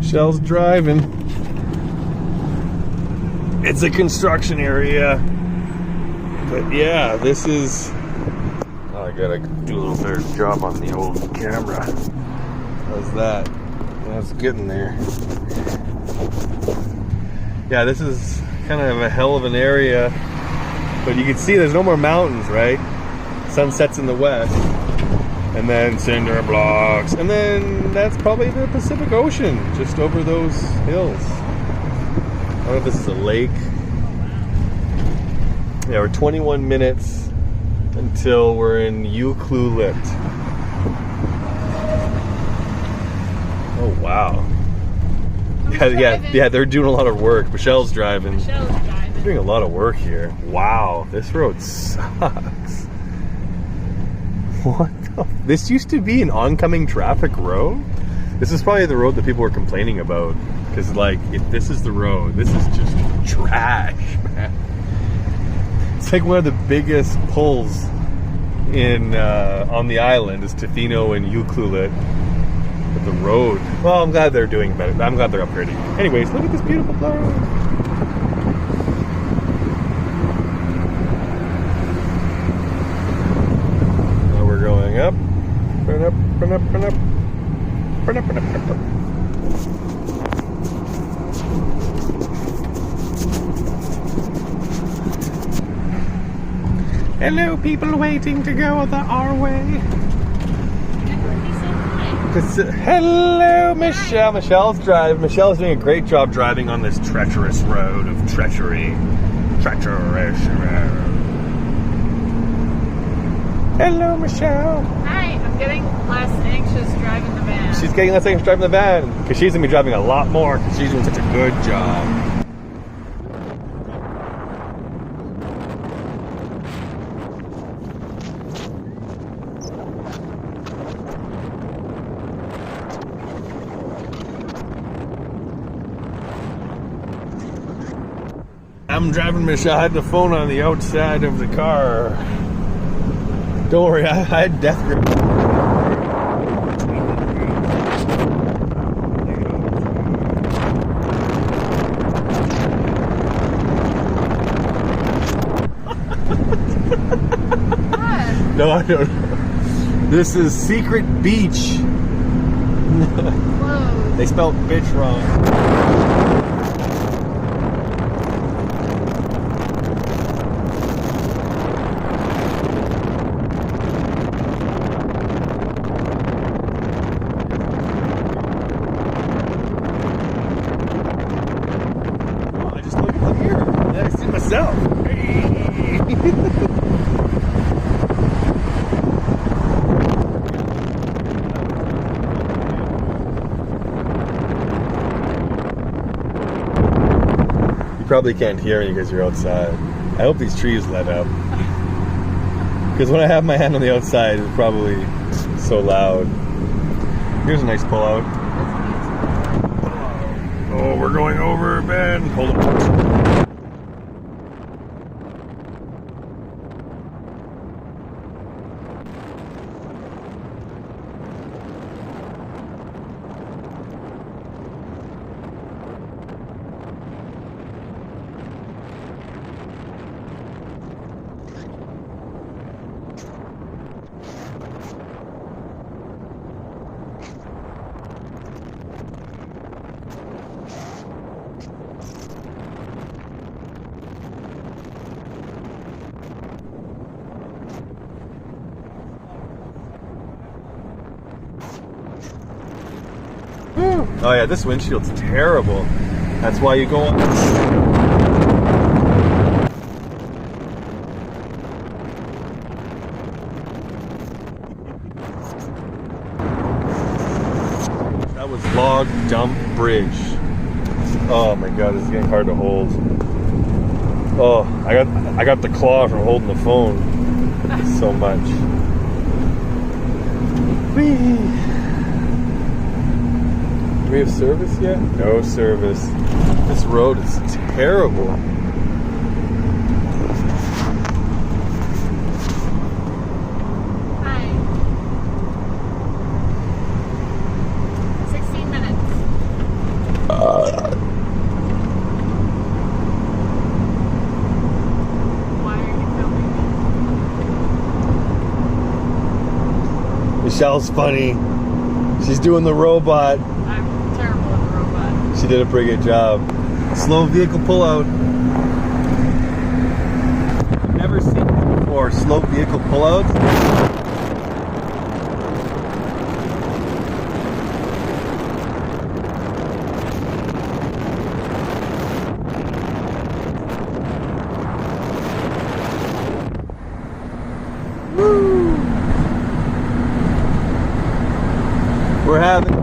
Michelle's driving. It's a construction area. But yeah, this is... Oh, I gotta do a little better job on the old camera. How's that? That's getting there. Yeah, this is kind of a hell of an area. But you can see there's no more mountains, right? Sun sets in the west. And then cinder blocks. And then that's probably the Pacific Ocean just over those hills. I don't know if this is a lake. Yeah, we're 21 minutes until we're in Ucluelet. Oh, wow. Yeah, they're doing a lot of work. Michelle's driving. They're doing a lot of work here. Wow, this road sucks. What the? This used to be an oncoming traffic road? This is probably the road that people were complaining about. Because, like, if this is the road, this is just trash, man. It's like one of the biggest pulls in on the island is Tofino and Ucluelet. But the road, well, I'm glad they're doing better. I'm glad they're upgrading. Anyways, look at this beautiful flower. Now we're going up. Burn up, burn up, burn up. Burn up, burn up, burn up, burn up. Hello, people waiting to go our way. Hello, Michelle. Michelle's driving. Michelle's doing a great job driving on this treacherous road of treachery. Treacherous road. Hello, Michelle. Hi, I'm getting less anxious driving the van. She's getting less anxious driving the van because she's going to be driving a lot more because she's doing such a good job. I'm driving Michelle. I had the phone on the outside of the car. Don't worry, I had death grip. No, I don't know. This is Secret Beach. Whoa. They spelled bitch wrong. Myself. You probably can't hear me because you're outside. I hope these trees let up. Because when I have my hand on the outside, it's probably so loud. Here's a nice pull out. Oh, we're going over, Ben. Hold on. Oh yeah, this windshield's terrible. That's why you go on. That was Log Dump Bridge. Oh my god, this is getting hard to hold. Oh, I got the claw from holding the phone so much. Whee! Do we have service yet? No service. This road is terrible. Hi. 16 minutes. Michelle's funny. She's doing the robot. I'm terrible at the robot. She did a pretty good job. Slow vehicle pullout. I've never seen this before. Slow vehicle pullouts. Woo! We're having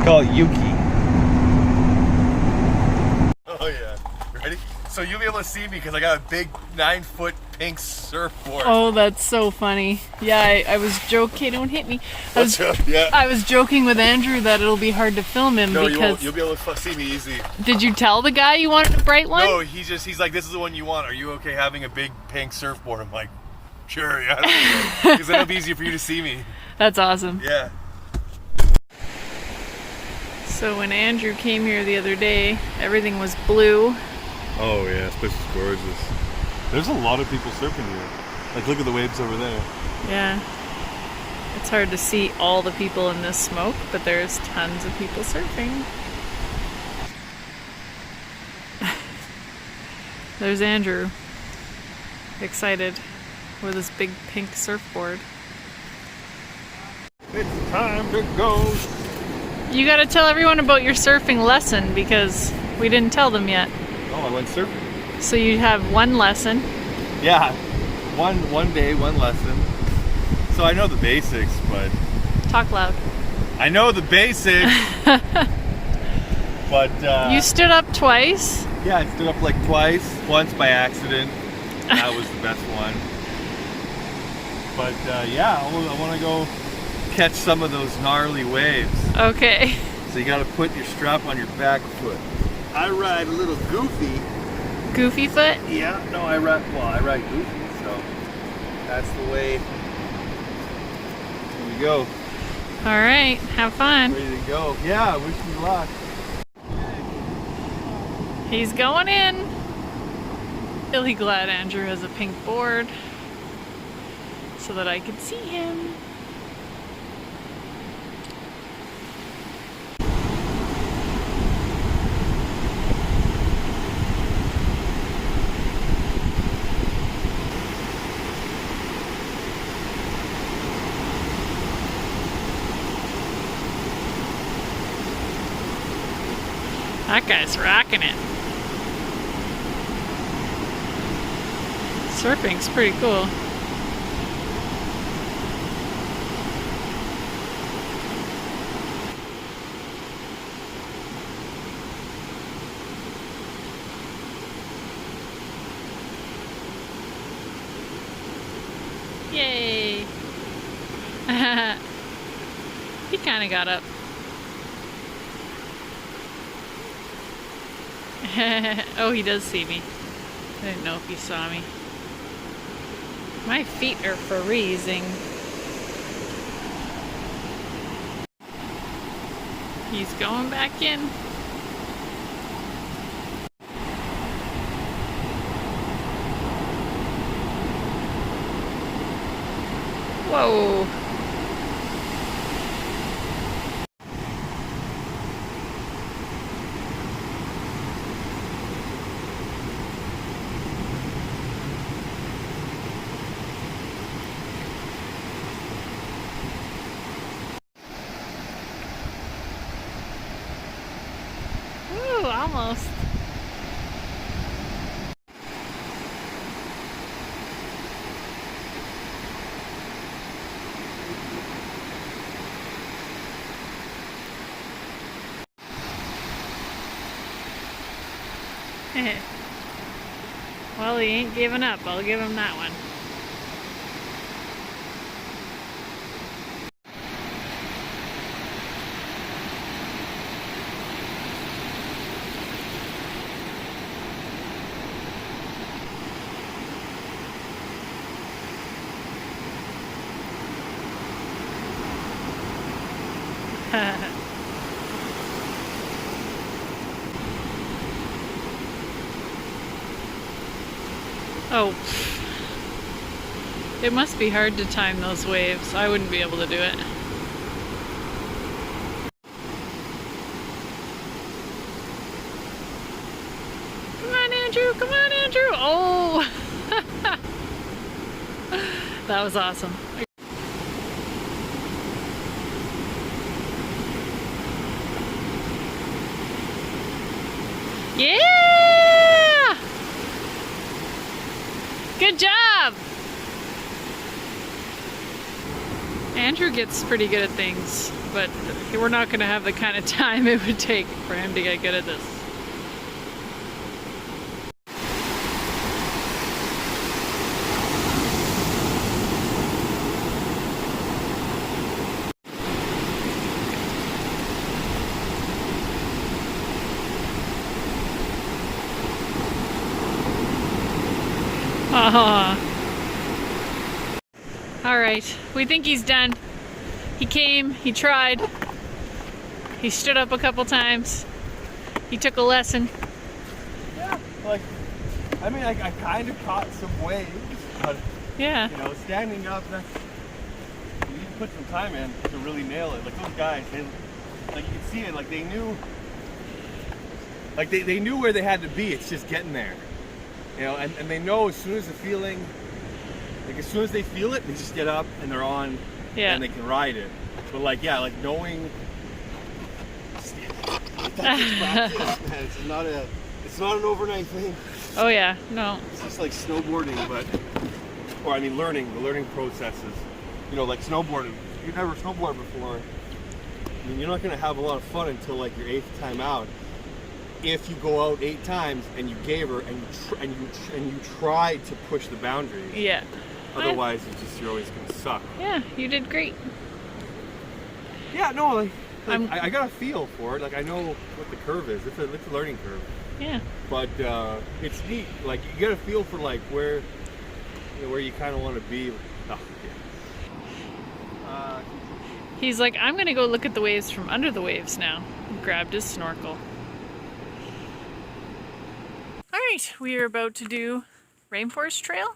call it Yuki. Oh yeah. Ready? So you'll be able to see me because I got a big 9-foot pink surfboard. Oh, that's so funny. Yeah, I was joking. Don't hit me. Yeah. I was joking with Andrew that it'll be hard to film him No, because. you won't. You'll be able to see me easy. Did you tell the guy you wanted a bright one? No, he's like, this is the one you want. Are you okay having a big pink surfboard? I'm like, sure, yeah. Because then it'll be easier for you to see me. That's awesome. Yeah. So when Andrew came here the other day, everything was blue. Oh yeah, this place is gorgeous. There's a lot of people surfing here. Like, look at the waves over there. Yeah. It's hard to see all the people in this smoke, but there's tons of people surfing. There's Andrew. Excited with his big pink surfboard. It's time to go. You gotta tell everyone about your surfing lesson because we didn't tell them yet. Oh, I went surfing. So you have one lesson. Yeah, one day, one lesson. So I know the basics, but Talk loud. I know the basics. But You stood up twice. yeah, I stood up like twice. Once by accident. That was the best one. But yeah, I want to go catch some of those gnarly waves. Okay. So you got to put your strap on your back foot. I ride a little goofy. Goofy foot? Yeah, no, I ride goofy, so that's the way. Here we go. All right, have fun. Ready to go. Yeah, wish me luck. He's going in. Really glad Andrew has a pink board so that I could see him. That guy's rocking it. Surfing's pretty cool. Yay! He kind of got up. Oh, he does see me. I didn't know if he saw me. My feet are freezing. He's going back in. Whoa. Ooh, almost. Well, he ain't giving up. I'll give him that one. Oh, it must be hard to time those waves. I wouldn't be able to do it. Come on, Andrew! Come on, Andrew! Oh! That was awesome. Yeah! Good job! Andrew gets pretty good at things, but we're not going to have the kind of time it would take for him to get good at this. All right, we think he's done. He came, he tried, he stood up a couple times, he took a lesson. Yeah, like, I mean, I kind of caught some waves, but, yeah, you know, standing up, that's, you need to put some time in to really nail it. Like, those guys, they, like, you can see it, like, they knew, like, they knew where they had to be. It's just getting there. You know, and they know as soon as the feeling, like as soon as they feel it, they just get up and they're on, yeah, and they can ride it. But like, yeah, like knowing, that's just practice, man. It's not an overnight thing. Oh yeah, no. It's just like snowboarding, but, or I mean, the learning processes. You know, like snowboarding. You've never snowboarded before. I mean, you're not gonna have a lot of fun until like your 8th time out. If you go out 8 times and you gave her and you try to push the boundaries, yeah. Otherwise, you're always gonna suck. Yeah, you did great. Yeah, no, like I got a feel for it. Like I know what the curve is. It's a learning curve. Yeah. But it's neat. Like you get a feel for like where you kind of want to be. Oh, yeah. He's like, I'm gonna go look at the waves from under the waves now. He grabbed his snorkel. All right, we are about to do Rainforest Trail.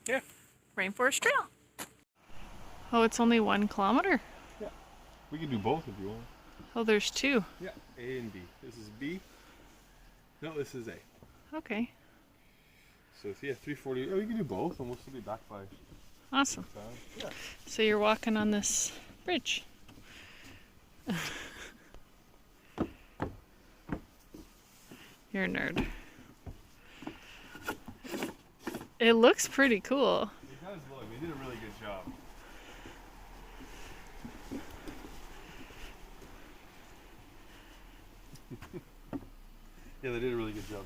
Yeah. Rainforest Trail. Oh, it's only 1 kilometer. Yeah. We can do both if you want. Oh, there's 2. Yeah, A and B. This is B. No, this is A. Okay. So yeah, 340. Oh, we can do both, and we'll still be back by. Awesome. Yeah. So you're walking on this bridge. You're a nerd. It looks pretty cool. It does look. They did a really good job. Yeah, they did a really good job.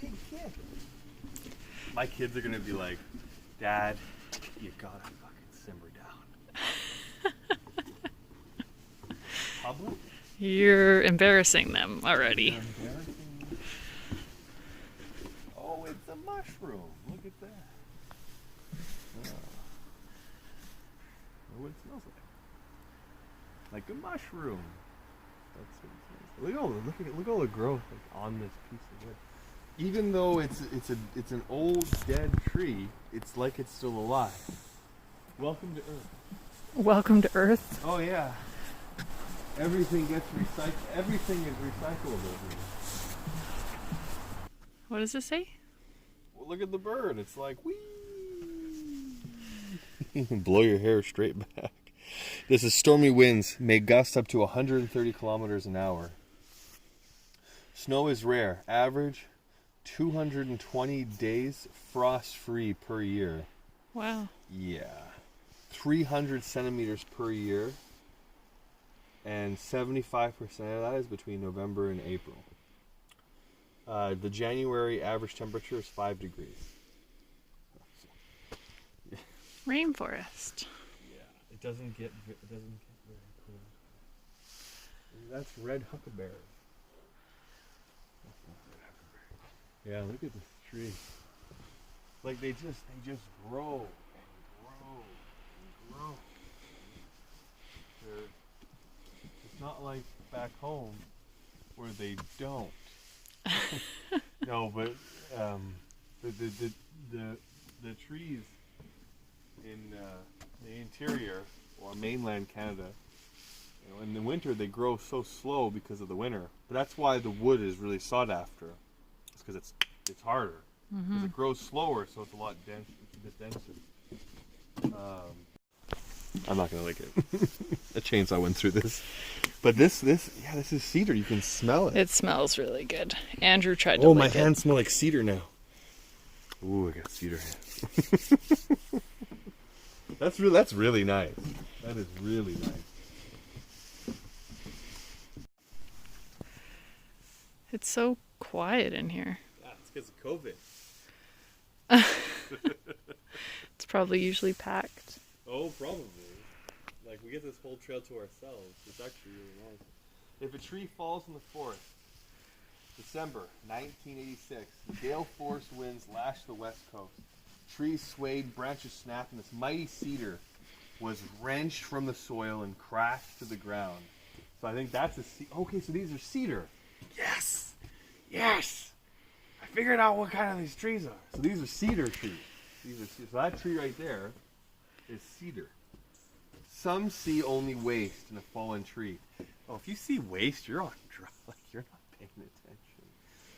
Big kid. My kids are gonna be like, Dad, you gotta fucking simmer down. Public? You're embarrassing them already. Oh, it's a mushroom. Look at that. What it smells like. Like a mushroom. That's what it smells like. Look at all the growth like, on this piece of wood. Even though it's an old dead tree, it's like it's still alive. Welcome to Earth. Welcome to Earth. Oh yeah. Everything gets recycled. Everything is recyclable here. What does it say? Well, look at the bird. It's like, whee! Blow your hair straight back. This is stormy winds may gust up to 130 kilometers an hour. Snow is rare. Average 220 days frost-free per year. Wow. Yeah. 300 centimeters per year. And 75% of that is between November and April. The January average temperature is 5 degrees. Rainforest. Yeah, it doesn't get very cold. That's red huckleberry. That's not red huckleberry. Yeah, look at this tree. Like they just grow and grow and grow. It's not like back home where they don't. No, but the trees in the interior or mainland Canada, you know, in the winter they grow so slow because of the winter. But that's why the wood is really sought after. It's because it's harder. Because it grows slower, so it's a lot dense. It's a bit denser. I'm not gonna lick it. A chainsaw went through this. But this is cedar. You can smell it. It smells really good. Andrew tried to Oh, lick my it. hands smell like cedar now. Ooh, I got cedar hands. That's really nice. That is really nice. It's so quiet in here. Yeah, it's because of COVID. It's probably usually packed. Oh, probably. Like, we get this whole trail to ourselves. It's actually really nice. If a tree falls in the forest, December 1986, gale force winds lashed the west coast. Trees swayed, branches snapped, and this mighty cedar was wrenched from the soil and crashed to the ground. So I think that's okay, so these are cedar. Yes! Yes! I figured out what kind of these trees are. So these are cedar trees. So that tree right there is cedar. Some see only waste in a fallen tree. Oh, if you see waste, you're on drugs. Like, you're not paying attention.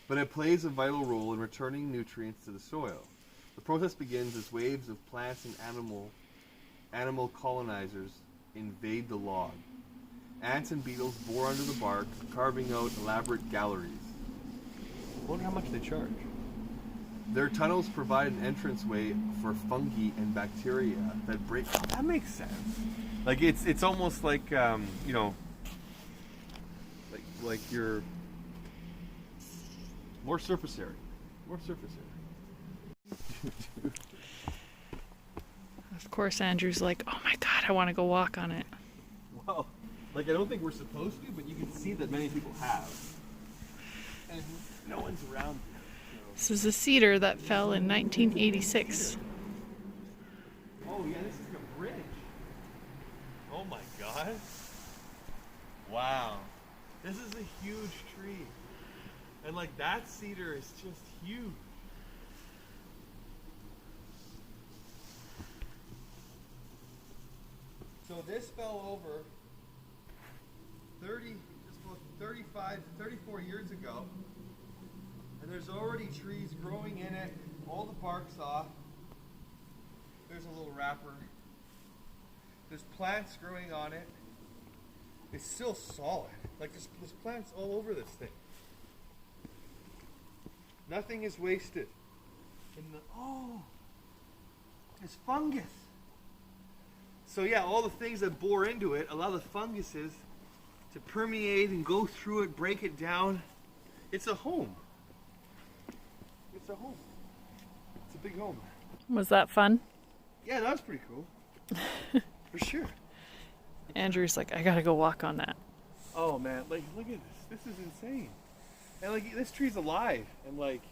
But it plays a vital role in returning nutrients to the soil. The process begins as waves of plants and animal colonizers invade the log. Ants and beetles bore under the bark, carving out elaborate galleries. I wonder how much they charge. Their tunnels provide an entranceway for fungi and bacteria that break. Oh, that makes sense. Like it's almost like you know, like you're more surface area, Of course, Andrew's like, "Oh my God, I want to go walk on it." Well, like I don't think we're supposed to, but you can see that many people have, and no one's around. This is a cedar that fell in 1986. Oh yeah, this is a bridge. Oh my God. Wow. This is a huge tree. And like that cedar is just huge. So this fell over 34 years ago. And there's already trees growing in it. All the bark's off. There's a little wrapper. There's plants growing on it. It's still solid. Like there's plants all over this thing. Nothing is wasted. There's fungus. So yeah, all the things that bore into it allow the funguses to permeate and go through it, break it down. It's a home. It's a home. It's a big home. Was that fun? Yeah, that was pretty cool. For sure. Andrew's like, I gotta go walk on that. Oh man, like look at this. This is insane. And like this tree's alive and like,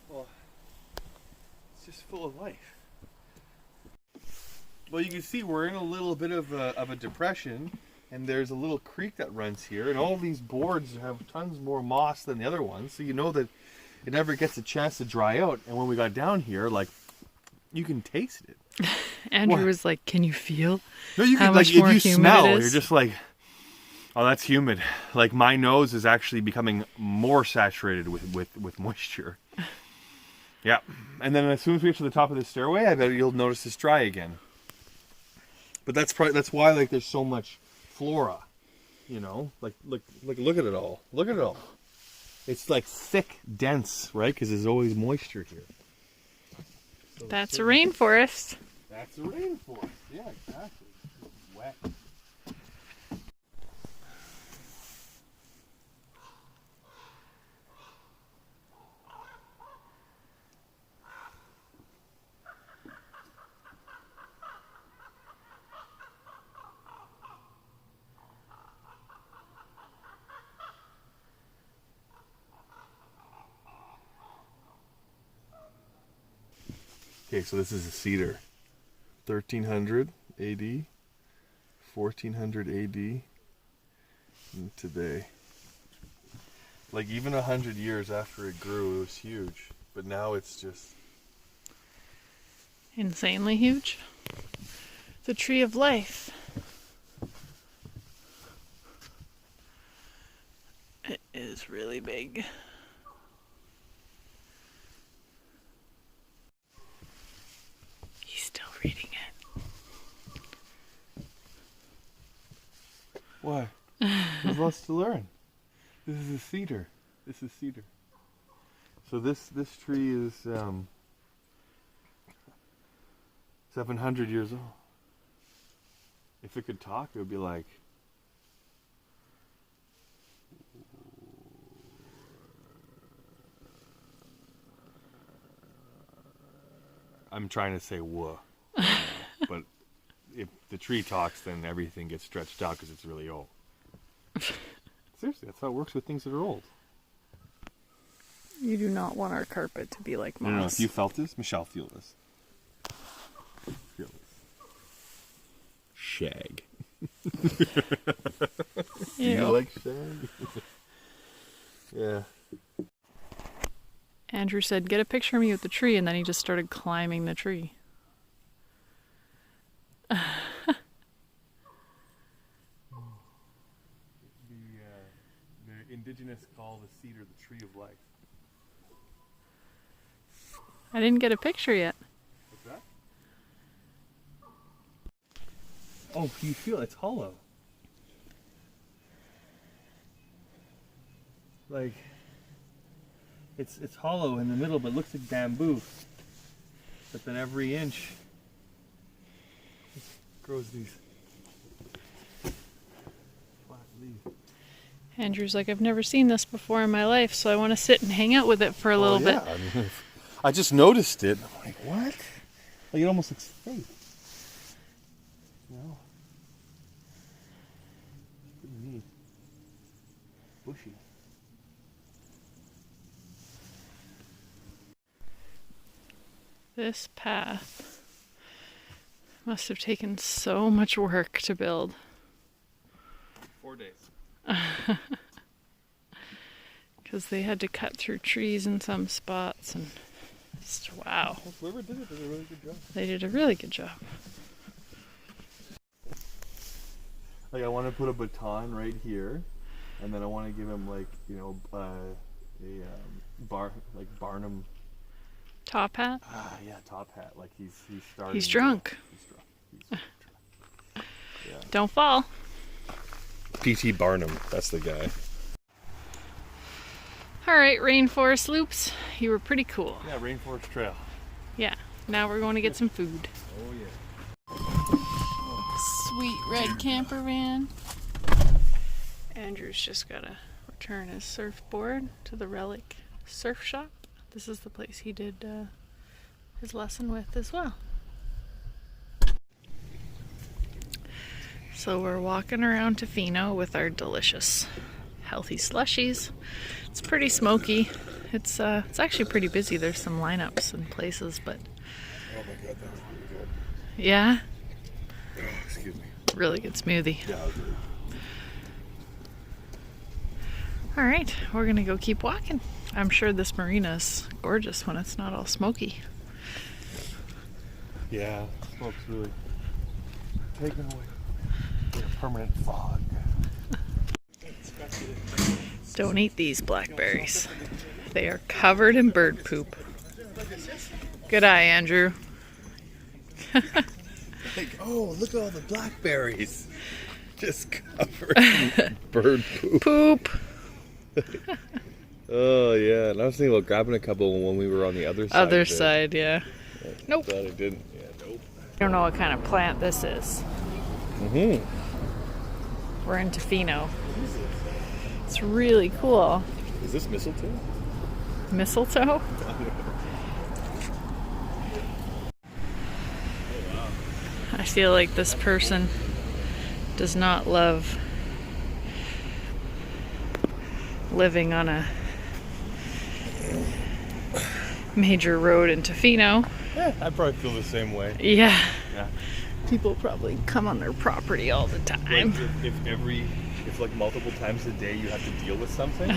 well, it's just full of life. Well, you can see we're in a little bit of a depression, and there's a little creek that runs here, and all these boards have tons more moss than the other ones, so you know that it never gets a chance to dry out. And when we got down here, like, you can taste it. Andrew was like, "Can you feel No, you how can, much like, more if you humid smell, it is?" you're just like, oh, that's humid. Like, my nose is actually becoming more saturated with moisture. Yeah. And then as soon as we get to the top of the stairway, I bet you'll notice it's dry again. But that's why like there's so much flora, you know. Like look at it all. Look at it all. It's like thick, dense, right? Because there's always moisture here. So That's a rainforest. That's a rainforest. Yeah, exactly. It's wet. Okay, so this is a cedar. 1300 AD, 1400 AD, and today. Like even 100 years after it grew, it was huge. But now it's just insanely huge. The tree of life. It is really big. He's still reading it. why? There's lots to learn. This is a cedar. This is cedar. So this tree is 700 years old. If it could talk, it would be like. I'm trying to say "whoa," but if the tree talks, then everything gets stretched out because it's really old. Seriously, that's how it works with things that are old. You do not want our carpet to be like moss. No, if you felt this, Michelle, feel this. Feel this. Shag. You like shag? Yeah. Andrew said, "Get a picture of me with the tree," and then he just started climbing the tree. The indigenous call the cedar the tree of life. I didn't get a picture yet. What's that? Oh, you feel it's hollow. Like it's hollow in the middle, but it looks like bamboo. But then every inch it grows these flat leaves. Andrew's like, "I've never seen this before in my life, so I want to sit and hang out with it for a little bit." I mean, I just noticed it. I'm like, what? Like it almost looks fake. You know? Pretty neat. Bushy. This path must have taken so much work to build. 4 days. Because they had to cut through trees in some spots, and just, wow. Whoever did it did a really good job. They did a really good job. Like I want to put a baton right here, and then I want to give him like Barnum. Top hat? Yeah, top hat. Like he's starting. He's drunk. He's drunk. He's drunk. Yeah. Don't fall. P.T. Barnum, that's the guy. Alright, Rainforest Loops. You were pretty cool. Yeah, Rainforest Trail. Yeah. Now we're going to get some food. Oh yeah. Sweet red camper van. Andrew's just gotta return his surfboard to the Relic Surf Shop. This is the place he did his lesson with as well. So we're walking around Tofino with our delicious healthy slushies. It's pretty smoky. It's actually pretty busy. There's some lineups and places, but Oh my god, that was really good. yeah, Oh, excuse me. really good smoothie. Yeah, that was really All right, we're gonna go keep walking. I'm sure this marina is gorgeous when it's not all smoky. Yeah, smoke's really taken away. A permanent fog. Don't eat these blackberries. They are covered in bird poop. Good eye, Andrew. Like, oh, look at all the blackberries. Just covered in bird poop. Poop. Oh, yeah. And I was thinking about grabbing a couple when we were on the other side. Other side, yeah. Nope. Glad I didn't. Yeah, nope. I don't know what kind of plant this is. Mm-hmm. We're in Tofino. It's really cool. Is this mistletoe? Mistletoe? I feel like this person does not love living on a major road in Tofino. Yeah, I probably feel the same way. Yeah. Yeah. People probably come on their property all the time. Like if every if like multiple times a day you have to deal with something.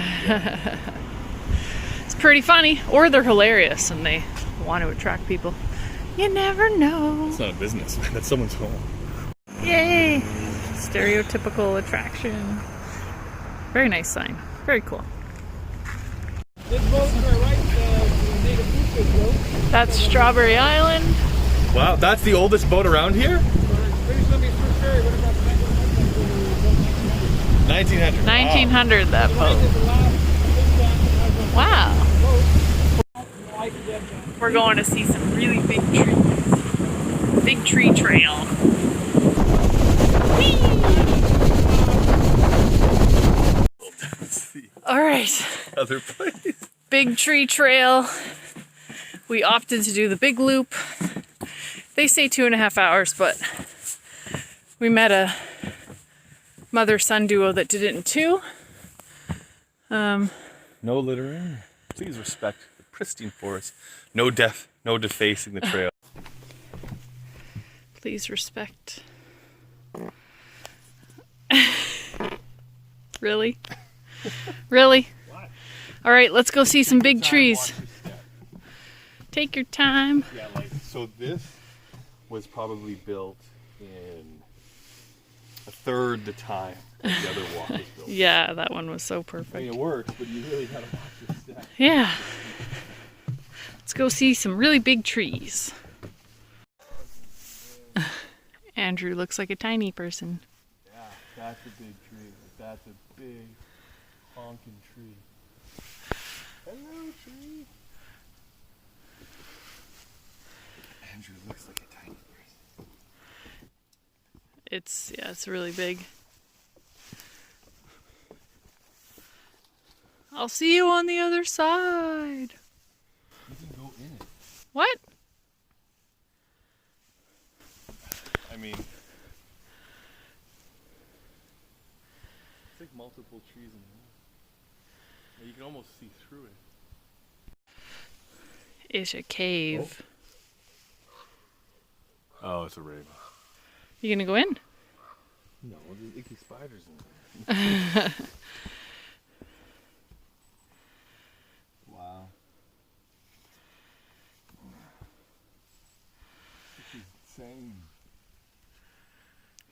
It's pretty funny. Or they're hilarious and they want to attract people. You never know. It's not a business, man. That's someone's home. Yay! Stereotypical attraction. Very nice sign. Very cool. This boat on our right, native food fish. That's Strawberry Island. Wow, that's the oldest boat around here? British Columbia Fruit Ferry, what about the 1900. 1900, that Wow. boat. Wow. We're going to see some really big trees. Big tree trail. Whee! All right. Other place. Big tree trail. We opted to do the big loop. They say 2.5 hours, but we met a mother-son duo that did it in 2. No littering. Please respect the pristine forest. No defacing the trail. Please respect. Really? Really? What? All right, let's go see some big trees. Take your time. Yeah, like, so this was probably built in a third the time that the other walk was built. Yeah, that one was so I mean, perfect. it works, but you really gotta watch your step. Yeah. Let's go see some really big trees. Andrew looks like a tiny person. Yeah, that's a big tree. That's a big honking tree. Hello, tree. Andrew looks like a tiny person. It's really big. I'll see you on the other side. You can go in it. What? I mean, it's like multiple trees in one. You can almost see through it. It's a cave. Oh, it's a raven. You gonna go in? No, there's icky spiders in there. Wow. This is insane.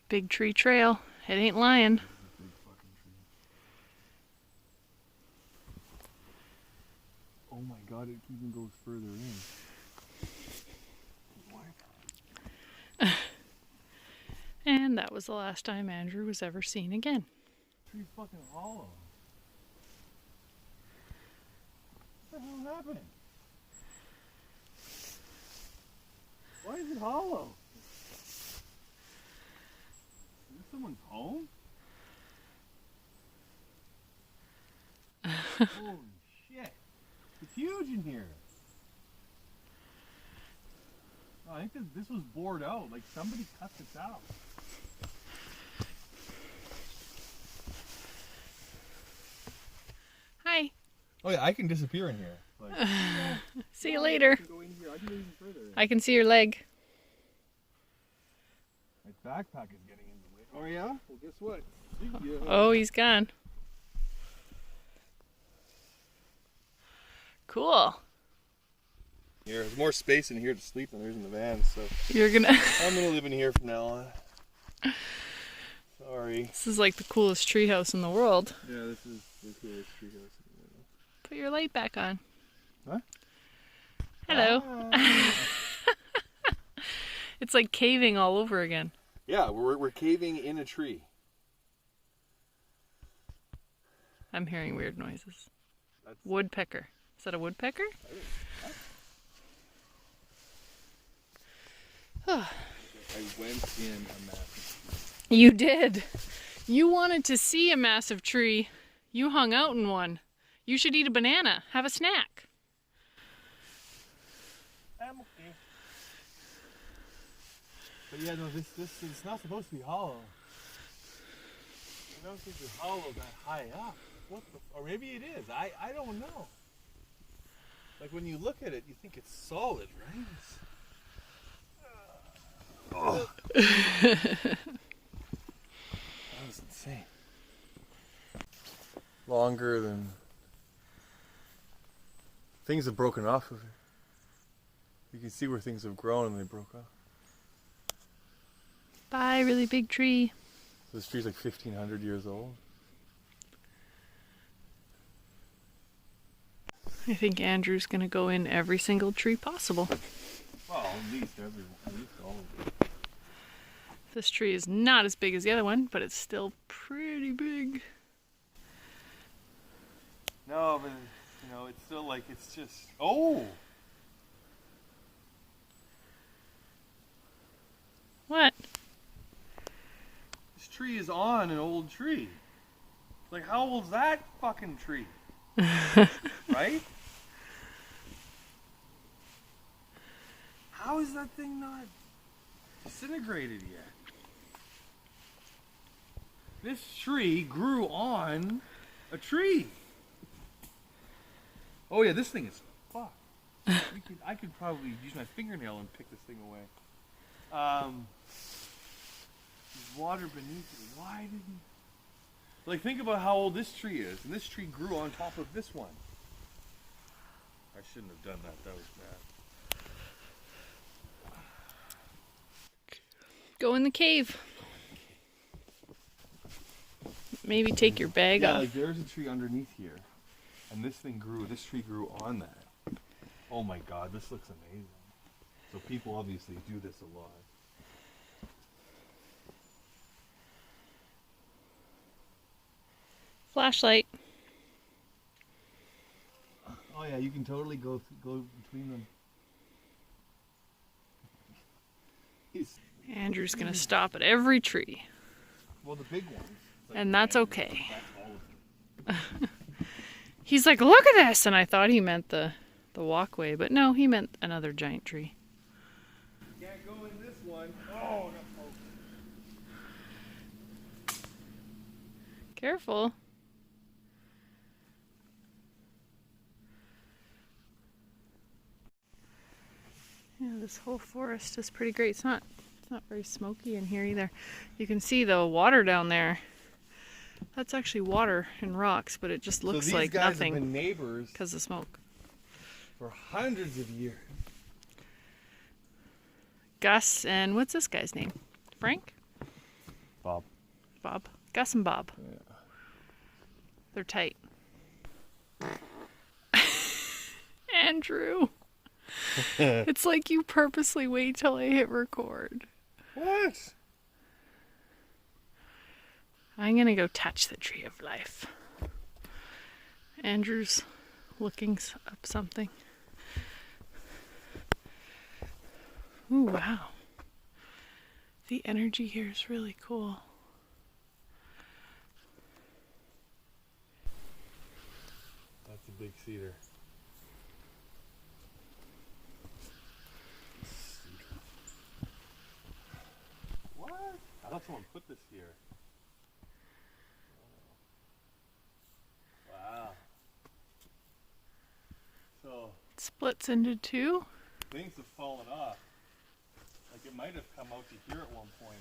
Big tree trail. It ain't lying. This is a big fucking tree. Oh my god, it even goes further in. And that was the last time Andrew was ever seen again. Tree's fucking hollow. What the hell happened? Why is it hollow? Is this someone's home? Holy shit. It's huge in here. Oh, I think this was bored out. Like somebody cut this out. Hi. Oh yeah, I can disappear in here. Like, See you later. I can go in here. I can go even further. I can see your leg. My backpack is getting in the way. Oh yeah? Well, guess what? See ya. Oh, he's gone. Cool. Here, there's more space in here to sleep than there is in the van, so You're gonna. I'm gonna live in here from now on. Sorry. This is like the coolest treehouse in the world. Yeah, this is the coolest treehouse. Put your light back on. What? Hello. Ah. It's like caving all over again. Yeah, we're caving in a tree. I'm hearing weird noises. That's... Woodpecker. Is that a woodpecker? I went in a massive. You did. You wanted to see a massive tree. You hung out in one. You should eat a banana. Have a snack. I'm okay. But yeah, no, this it's not supposed to be hollow. I don't think it's hollow that high up. What the? Or maybe it is. I don't know. Like when you look at it, you think it's solid, right? Oh. That was insane. longer than things have broken off of it. You can see where things have grown and they broke off. Bye, really big tree. So this tree's like 1,500 years old. I think Andrew's gonna go in every single tree possible. Well, at least all of them. This tree is not as big as the other one, but it's still pretty big. No, but you know, it's still like it's just. Oh. What? This tree is on an old tree. Like, how old's that fucking tree? Right? How is that thing not disintegrated yet? This tree grew on a tree. Oh yeah, this thing is fucked. I could probably use my fingernail and pick this thing away. There's water beneath it. Why didn't... Like, think about how old this tree is. And this tree grew on top of this one. I shouldn't have done that. That was bad. Go in the cave. Maybe take your bag off. Like there's a tree underneath here. And this tree grew on that. Oh my god, this looks amazing. So people obviously do this a lot. Flashlight. Oh yeah, you can totally go between them. Andrew's gonna stop at every tree. Well, the big ones. Like, And that's okay. That's all of them. He's like, look at this! And I thought he meant the walkway, but no, he meant another giant tree. Can't go in this one. Oh, no. Careful. Yeah, this whole forest is pretty great. It's not very smoky in here either. You can see the water down there. That's actually water and rocks, but it just looks like nothing. These guys have been neighbors because of smoke. for hundreds of years. Gus and what's this guy's name? Frank? Bob. Bob. Gus and Bob. Yeah. They're tight. Andrew. It's like you purposely wait till I hit record. What? I'm gonna go touch the tree of life. Andrew's looking up something. Ooh, wow. The energy here is really cool. That's a big cedar. What? I thought someone put this here. Wow. So It splits into two. things have fallen off. Like it might have come out to here at one point.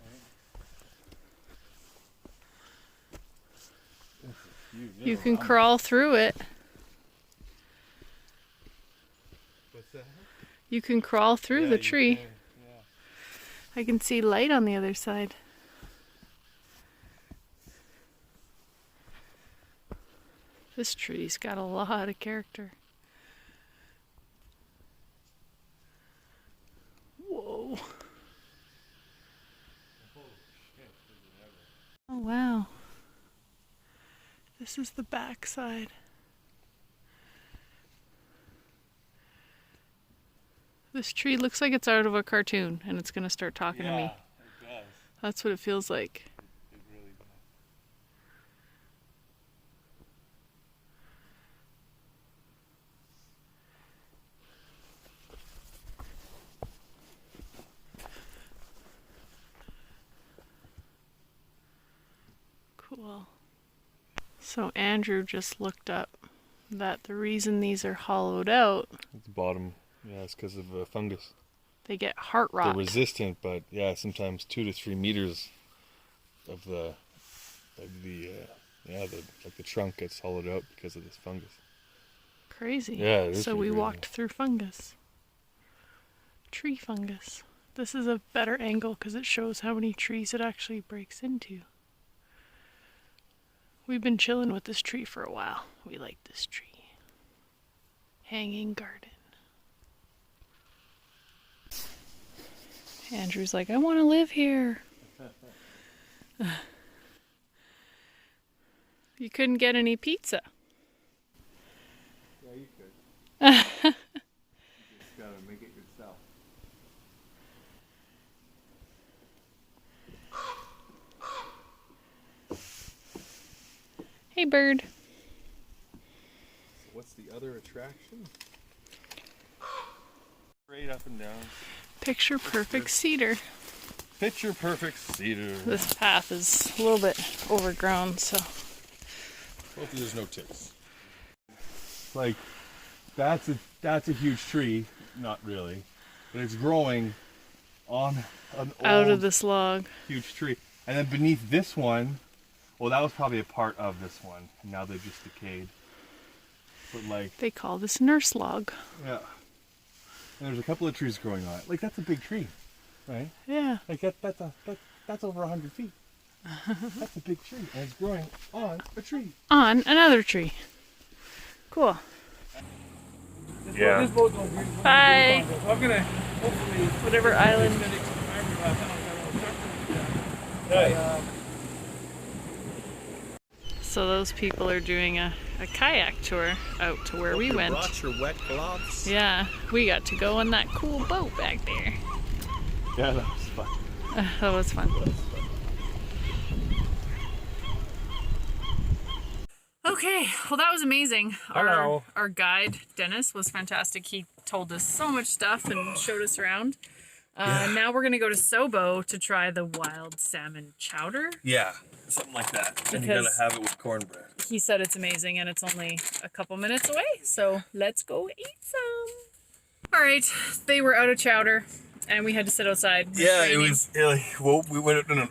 Right? This is huge. You There's a can round- crawl through it. What's that? You can crawl through Yeah, the you tree. can, yeah. I can see light on the other side. This tree's got a lot of character. Whoa. Oh wow. This is the back side. This tree looks like it's out of a cartoon and it's gonna start talking to me. It does. That's what it feels like. It really does. Cool. So Andrew just looked up that the reason these are hollowed out, At the bottom, yeah, it's because of fungus. they get heart rot. They're resistant, but yeah, sometimes 2 to 3 meters of the Yeah, the trunk gets hollowed out because of this fungus. Crazy. Yeah, it is so pretty we crazy. walked through fungus. Tree fungus. This is a better angle because it shows how many trees it actually breaks into. We've been chilling with this tree for a while. We like this tree. Hanging garden. Andrew's like, I want to live here. You couldn't get any pizza. Yeah, you could. You just gotta make it yourself. Hey, bird. So what's the other attraction? Straight up and down. Picture perfect cedar. Picture perfect cedar. This path is a little bit overgrown, so. Hopefully there's no ticks. Like, that's a huge tree. Not really. But it's growing on an Out old, of this log. huge tree. And then beneath this one, well, that was probably a part of this one. And now they've just decayed. But like, They call this nurse log. yeah. And there's a couple of trees growing on it. Like, that's a big tree, right? Yeah. Like, that's over 100 feet. That's a big tree. And it's growing on a tree. On another tree. Cool. Yeah. This boat's gonna be. Bye. I'm gonna hopefully. Whatever island. So those people are doing a kayak tour out to where we went. Brought your wet gloves. Yeah, we got to go on that cool boat back there. Yeah, that was fun. That was fun. Okay, well that was amazing. Hello. Our guide, Dennis, was fantastic. He told us so much stuff and showed us around. Now we're gonna go to Sobo to try the wild salmon chowder. Yeah, something like that. And you Because- gotta have it with cornbread. He said it's amazing and it's only a couple minutes away, so let's go eat some. All right, they were out of chowder and we had to sit outside. Yeah, it raining. was. Well, we went. No.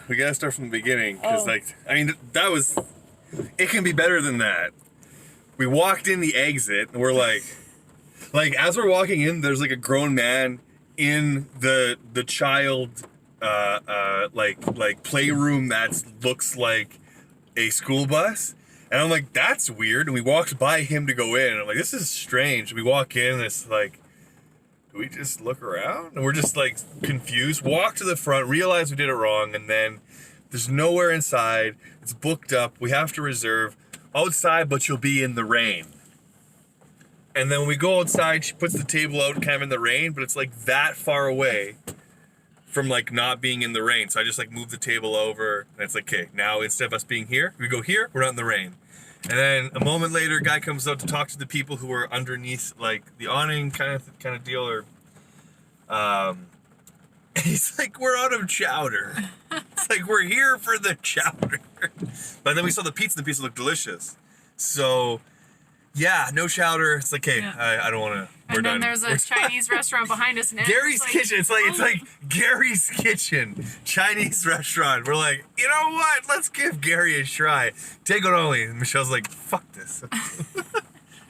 We gotta start from the beginning because, that was. It can be better than that. We walked in the exit and we're like, as we're walking in, there's like a grown man in the child, playroom that looks like a school bus. And I'm like, that's weird. And we walked by him to go in. And I'm like, this is strange. We walk in and it's like, do we just look around? And we're just like confused. Walk to the front, realize we did it wrong. And then there's nowhere inside. It's booked up. We have to reserve outside, but you'll be in the rain. And then when we go outside, she puts the table out kind of in the rain, but it's like that far away from like not being in the rain. So I just like move the table over and it's like, okay, now instead of us being here, we go here, we're not in the rain. And then a moment later, a guy comes out to talk to the people who are underneath like the awning kind of deal, or he's like, we're out of chowder. It's like, we're here for the chowder. But then we saw the pizza looked delicious. So yeah, no chowder. It's like, hey, Yeah. I don't want to. We're And then done. there's a We're Chinese restaurant behind us. And Gary's like, Kitchen. It's like Gary's Kitchen, Chinese restaurant. We're like, you know what? Let's give Gary a try. Take it only. And Michelle's like, fuck this.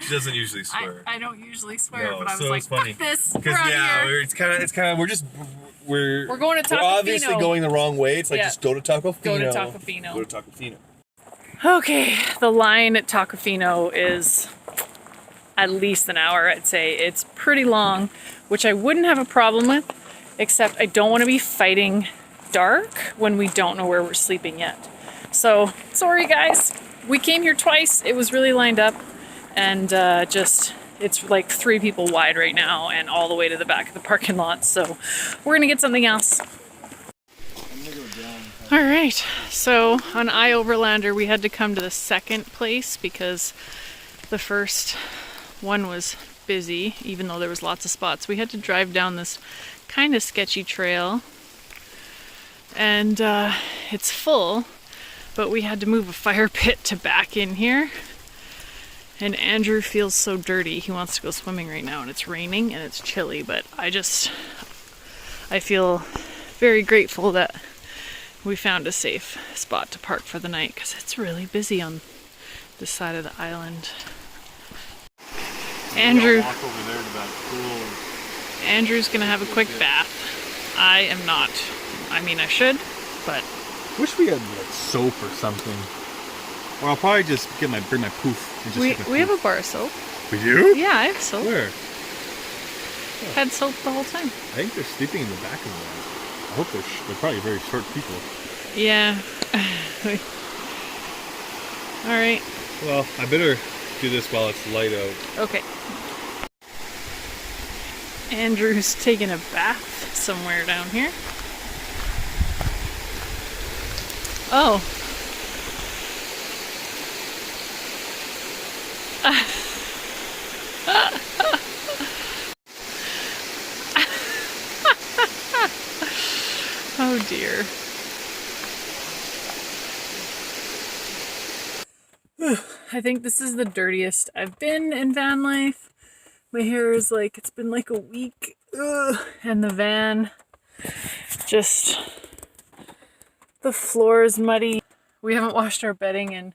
She doesn't usually swear. I don't usually swear, No, but I was so like, it's funny. fuck this. Because We're out here. it's kind of we're going to We're obviously Tofino. going the wrong way. It's like, Yeah. just go to Tofino. Go to Tofino. Go to Tofino. Okay, the line at Tofino is at least an hour, I'd say. It's pretty long, which I wouldn't have a problem with, except I don't want to be fighting dark when we don't know where we're sleeping yet. So, sorry guys. We came here twice. It was really lined up, and it's like 3 people wide right now and all the way to the back of the parking lot. So, we're gonna get something else. All right, so on iOverlander, we had to come to the second place because the first one was busy, even though there was lots of spots. We had to drive down this kind of sketchy trail, and it's full, but we had to move a fire pit to back in here. And Andrew feels so dirty. He wants to go swimming right now, and it's raining and it's chilly, but I feel very grateful that we found a safe spot to park for the night because it's really busy on this side of the island. Andrew. Walk over there to that pool. Andrew's gonna have a quick bath. I am not. I mean, I should, but Wish we had like soap or something. Or I'll probably just bring my poof. And just we have a bar of soap. We do? Yeah, I have soap. Where? Had soap the whole time. I think they're sleeping in the back of the van. I hope they're probably very short people. Yeah. All right. Well, I better do this while it's light out. Okay. Andrew's taking a bath somewhere down here. Oh. Oh dear. I think this is the dirtiest I've been in van life. My hair is like, it's been like a week. Ugh. And the van, just, the floor is muddy. We haven't washed our bedding in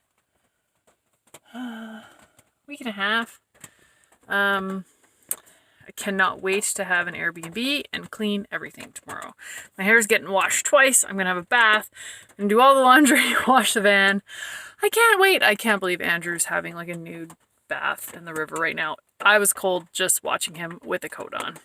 a week and a half. I cannot wait to have an Airbnb and clean everything tomorrow. My hair's getting washed twice. I'm gonna have a bath and do all the laundry, wash the van. I can't wait. I can't believe Andrew's having like a nude bath in the river right now. I was cold just watching him with a coat on.